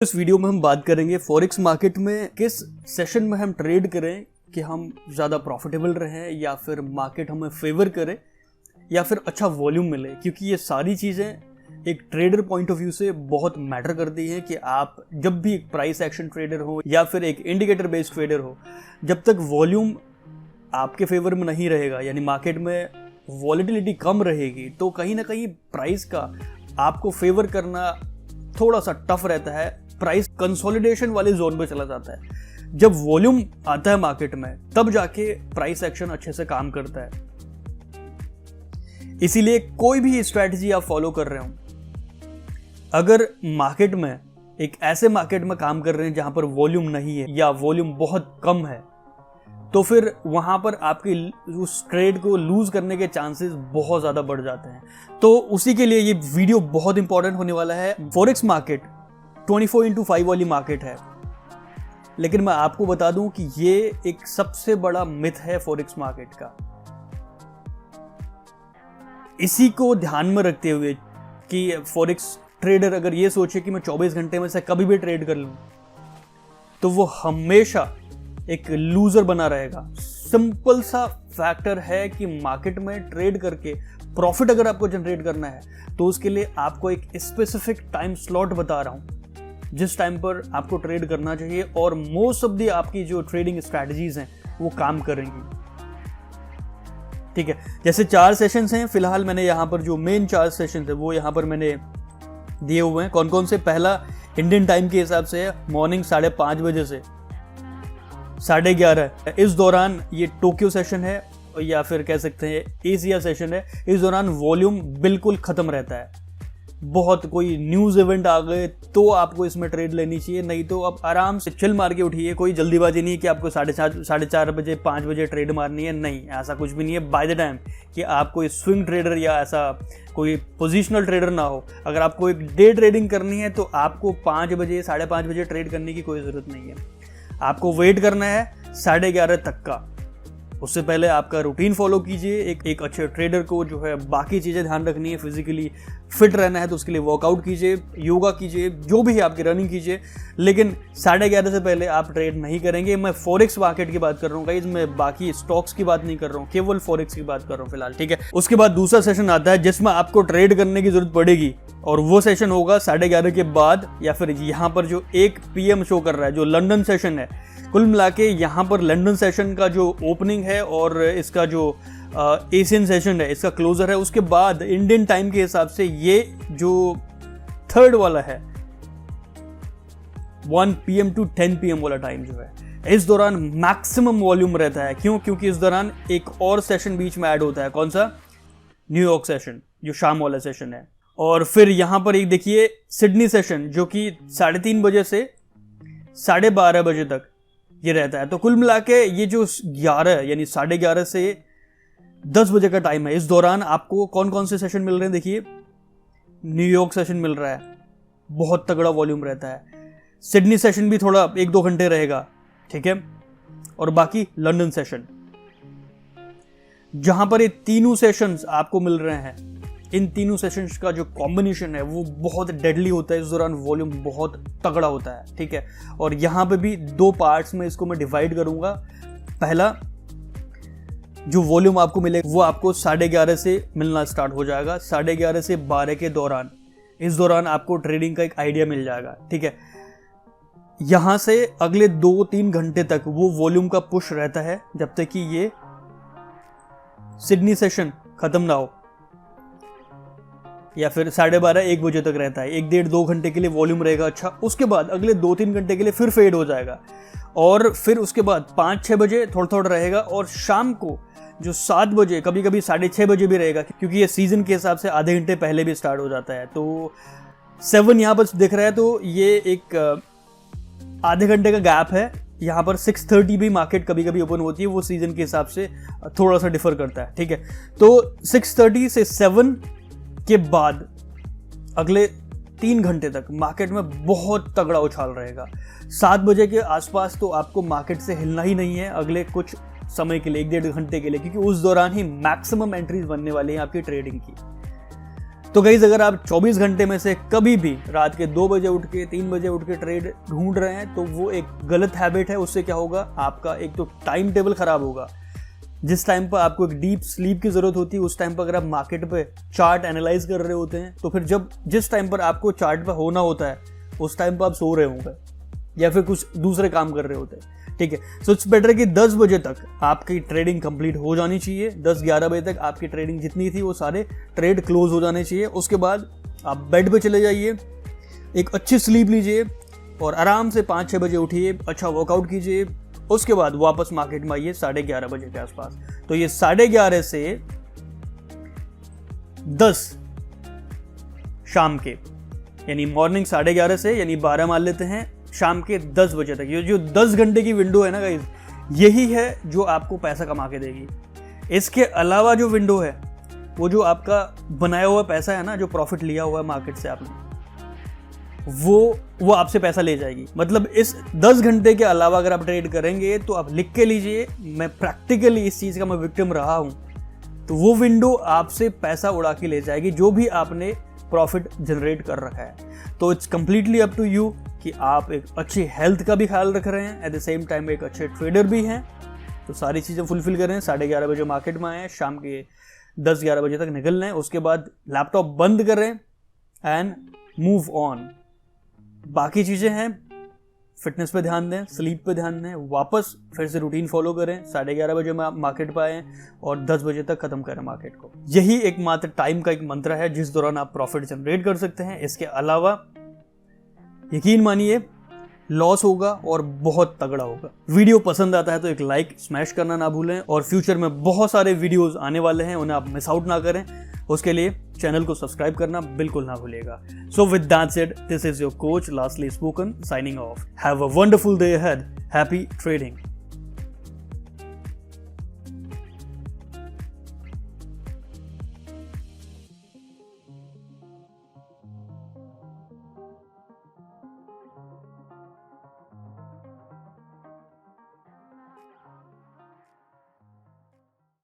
इस वीडियो में हम बात करेंगे फॉरेक्स मार्केट में किस सेशन में हम ट्रेड करें कि हम ज़्यादा प्रॉफिटेबल रहें या फिर मार्केट हमें फेवर करे या फिर अच्छा वॉल्यूम मिले, क्योंकि ये सारी चीज़ें एक ट्रेडर पॉइंट ऑफ व्यू से बहुत मैटर करती हैं कि आप जब भी एक प्राइस एक्शन ट्रेडर हो या फिर एक इंडिकेटर बेस्ड ट्रेडर हो, जब तक वॉल्यूम आपके फेवर में नहीं रहेगा यानी मार्केट में वॉलेटिलिटी कम रहेगी तो कहीं ना कहीं प्राइस का आपको फेवर करना थोड़ा सा टफ रहता है। प्राइस कंसोलिडेशन वाले जोन पे चला जाता है। जब वॉल्यूम आता है मार्केट में तब जाके प्राइस एक्शन अच्छे से काम करता है। इसीलिए कोई भी स्ट्रैटेजी आप फॉलो कर रहे हो, अगर मार्केट में एक ऐसे मार्केट में काम कर रहे हैं जहां पर वॉल्यूम नहीं है या वॉल्यूम बहुत कम है, तो फिर वहां पर आपकी उस ट्रेड को लूज करने के चांसेस बहुत ज्यादा बढ़ जाते हैं। तो उसी के लिए ये वीडियो बहुत इंपॉर्टेंट होने वाला है। फॉरेक्स मार्केट 24x5 वाली मार्केट है, लेकिन मैं आपको बता दूं कि ये एक सबसे बड़ा मिथ है फॉरेक्स मार्केट का। इसी को ध्यान में रखते हुए कि फॉरेक्स ट्रेडर अगर ये सोचे कि मैं 24 घंटे में से कभी भी ट्रेड कर लूं, तो वो हमेशा एक लूजर बना रहेगा। सिंपल सा फैक्टर है कि मार्केट में ट्रेड करके प्रॉफिट अगर आपको जनरेट करना है तो उसके लिए आपको एक स्पेसिफिक टाइम स्लॉट बता रहा हूं जिस टाइम पर आपको ट्रेड करना चाहिए, और मोस्ट ऑफ दी आपकी जो ट्रेडिंग स्ट्रैटेजीज हैं वो काम करेंगी। ठीक है, जैसे 4 सेशंस हैं फिलहाल। मैंने यहां पर जो मेन 4 सेशंस है वो यहां पर मैंने दिए हुए हैं। कौन कौन से? पहला इंडियन टाइम के हिसाब से है, मॉर्निंग 5:30 बजे से 11:30। इस दौरान ये टोक्यो सेशन है या फिर कह सकते हैं एशिया सेशन है। इस दौरान वॉल्यूम बिल्कुल खत्म रहता है। बहुत कोई न्यूज़ इवेंट आ गए तो आपको इसमें ट्रेड लेनी चाहिए, नहीं तो आप आराम से चिल मार के उठिए। कोई जल्दीबाजी नहीं है कि आपको 4:30 बजे 5 बजे ट्रेड मारनी है, नहीं, ऐसा कुछ भी नहीं है। बाय द टाइम कि आप कोई स्विंग ट्रेडर या ऐसा कोई पोजिशनल ट्रेडर ना हो, अगर आपको एक डे ट्रेडिंग करनी है तो आपको 5 बजे 5:30 बजे ट्रेड करने की कोई ज़रूरत नहीं है। आपको वेट करना है 11:30 तक का। उससे पहले आपका रूटीन फॉलो कीजिए। एक अच्छे ट्रेडर को जो है बाकी चीज़ें ध्यान रखनी है। फिजिकली फिट रहना है तो उसके लिए वर्कआउट कीजिए, योगा कीजिए, जो भी है आपकी रनिंग कीजिए, लेकिन 11:30 से पहले आप ट्रेड नहीं करेंगे। मैं फॉरेक्स मार्केट की बात कर रहा हूँ गाइस, मैं बाकी स्टॉक्स की बात नहीं कर रहा हूँ, केवल फॉरेक्स की बात कर रहा हूँ फिलहाल। ठीक है, उसके बाद दूसरा सेशन आता है जिसमें आपको ट्रेड करने की जरूरत पड़ेगी, और वो सेशन होगा 11:30 के बाद, या फिर यहाँ पर जो 1 PM शो कर रहा है जो लंदन सेशन है। कुल मिला के यहाँ पर लंदन सेशन का जो ओपनिंग है और इसका जो एशियन सेशन है इसका क्लोजर है, उसके बाद इंडियन टाइम के हिसाब से ये जो 3rd वाला है 1 PM to 10 PM वाला टाइम जो है, इस दौरान मैक्सिमम वॉल्यूम रहता है। क्यों? क्योंकि इस दौरान एक और सेशन बीच में ऐड होता है। कौन सा? न्यूयॉर्क सेशन, जो शाम वाला सेशन है। और फिर यहाँ पर एक देखिए सिडनी सेशन जो कि 3:30 बजे से 12:30 बजे तक ये रहता है। तो कुल मिला के ये जो 11 यानी 11:30 से 10 बजे का टाइम है, इस दौरान आपको कौन कौन से सेशन मिल रहे हैं? देखिए, न्यूयॉर्क सेशन मिल रहा है, बहुत तगड़ा वॉल्यूम रहता है। सिडनी सेशन भी थोड़ा 1-2 घंटे रहेगा, ठीक है, और बाकी लंदन सेशन, जहां पर ये तीनों सेशंस आपको मिल रहे हैं। इन तीनों सेशंस का जो कॉम्बिनेशन है वो बहुत डेडली होता है। इस दौरान वॉल्यूम बहुत तगड़ा होता है, ठीक है। और यहाँ पे भी 2 पार्ट्स में इसको मैं डिवाइड करूंगा। पहला जो वॉल्यूम आपको मिलेगा वो आपको 11:30 से मिलना स्टार्ट हो जाएगा। 11:30 से 12 के दौरान, इस दौरान आपको ट्रेडिंग का एक आइडिया मिल जाएगा, ठीक है। यहां से अगले 2-3 घंटे तक वो वॉल्यूम का पुश रहता है जब तक कि ये सिडनी सेशन खत्म ना हो, या फिर 12:30-1 बजे तक रहता है। 1-1.5-2 घंटे के लिए वॉल्यूम रहेगा। अच्छा, उसके बाद अगले 2-3 घंटे के लिए फिर फेड हो जाएगा, और फिर उसके बाद 5-6 बजे थोड़ा थोड़ा रहेगा, और शाम को जो 7 बजे, कभी कभी 6:30 बजे भी रहेगा, क्योंकि ये सीजन के हिसाब से आधे घंटे पहले भी स्टार्ट हो जाता है। तो 7 यहाँ पर दिख रहा है, तो ये एक आधे घंटे का गैप है। यहाँ पर 6:30 भी मार्केट कभी कभी ओपन होती है, वो सीजन के हिसाब से थोड़ा सा डिफर करता है, ठीक है। तो 6:30 से 7 के बाद अगले 3 घंटे तक मार्केट में बहुत तगड़ा उछाल रहेगा। 7 बजे के आसपास तो आपको मार्केट से हिलना ही नहीं है अगले कुछ समय के लिए, 1-1.5 घंटे के लिए, क्योंकि उस दौरान ही मैक्सिमम एंट्रीज बनने वाली हैं आपकी ट्रेडिंग की। तो गाइस अगर आप 24 घंटे में से कभी भी रात के 2 बजे उठ के 3 बजे उठ के ट्रेड ढूंढ रहे हैं तो वो एक गलत हैबिट है। उससे क्या होगा, आपका एक तो टाइम टेबल खराब होगा। जिस टाइम पर आपको एक डीप स्लीप की जरूरत होती है उस टाइम पर अगर आप मार्केट पे चार्ट एनालाइज कर रहे होते हैं तो फिर जिस टाइम पर आपको चार्ट पर होना होता है उस टाइम पर आप सो रहे होंगे या फिर कुछ दूसरे काम कर रहे होते हैं, ठीक है। सो इट्स बेटर कि 10 बजे तक आपकी ट्रेडिंग कंप्लीट हो जानी चाहिए। 10-11 बजे तक आपकी ट्रेडिंग जितनी थी वो सारे ट्रेड क्लोज हो जाने चाहिए। उसके बाद आप बेड पे चले जाइए, एक अच्छी स्लीप लीजिए और आराम से 5-6 बजे उठिए, अच्छा वर्कआउट कीजिए। उसके बाद वापस मार्केट में आइए 11:30 बजे के आसपास। तो ये 11:30 से 10 शाम के, यानी मॉर्निंग 11:30 से यानी 12 मान लेते हैं, शाम के 10 बजे तक, ये जो 10 घंटे की विंडो है ना गाइस, यही है जो आपको पैसा कमा के देगी। इसके अलावा जो विंडो है वो जो आपका बनाया हुआ पैसा है ना, जो प्रॉफिट लिया हुआ है मार्केट से आपने, वो आपसे पैसा ले जाएगी। मतलब इस 10 घंटे के अलावा अगर आप ट्रेड करेंगे तो आप लिख के लीजिए, मैं प्रैक्टिकली इस चीज़ का मैं विक्टिम रहा हूं, तो वो विंडो आपसे पैसा उड़ा के ले जाएगी जो भी आपने प्रॉफिट जनरेट कर रखा है। तो it's completely up to you कि आप एक अच्छी हेल्थ का भी ख्याल रख रहे हैं, एट द सेम टाइम एक अच्छे ट्रेडर भी हैं, तो सारी चीज़ें फुलफिल कर रहे हैं। 11:30 बजे मार्केट में आए हैं, शाम के 10-11 बजे तक निकल रहे हैं, उसके बाद लैपटॉप बंद करें एंड मूव ऑन। बाकी चीज़ें हैं, फिटनेस पे ध्यान दें, स्लीप पे ध्यान दें, वापस फिर से रूटीन फॉलो करें। 11:30 बजे में आप मार्केट पे आए और 10 बजे तक खत्म करें मार्केट को। यही एकमात्र टाइम का एक मंत्र है जिस दौरान आप प्रॉफिट जनरेट कर सकते हैं। इसके अलावा यकीन मानिए लॉस होगा और बहुत तगड़ा होगा। वीडियो पसंद आता है तो एक लाइक स्मैश करना ना भूलें और फ्यूचर में बहुत सारे वीडियोस आने वाले हैं, उन्हें आप मिस आउट ना करें। उसके लिए चैनल को सब्सक्राइब करना बिल्कुल ना भूलिएगा। So with that said, this is your coach lastly spoken signing off. Have a wonderful day ahead. Happy trading.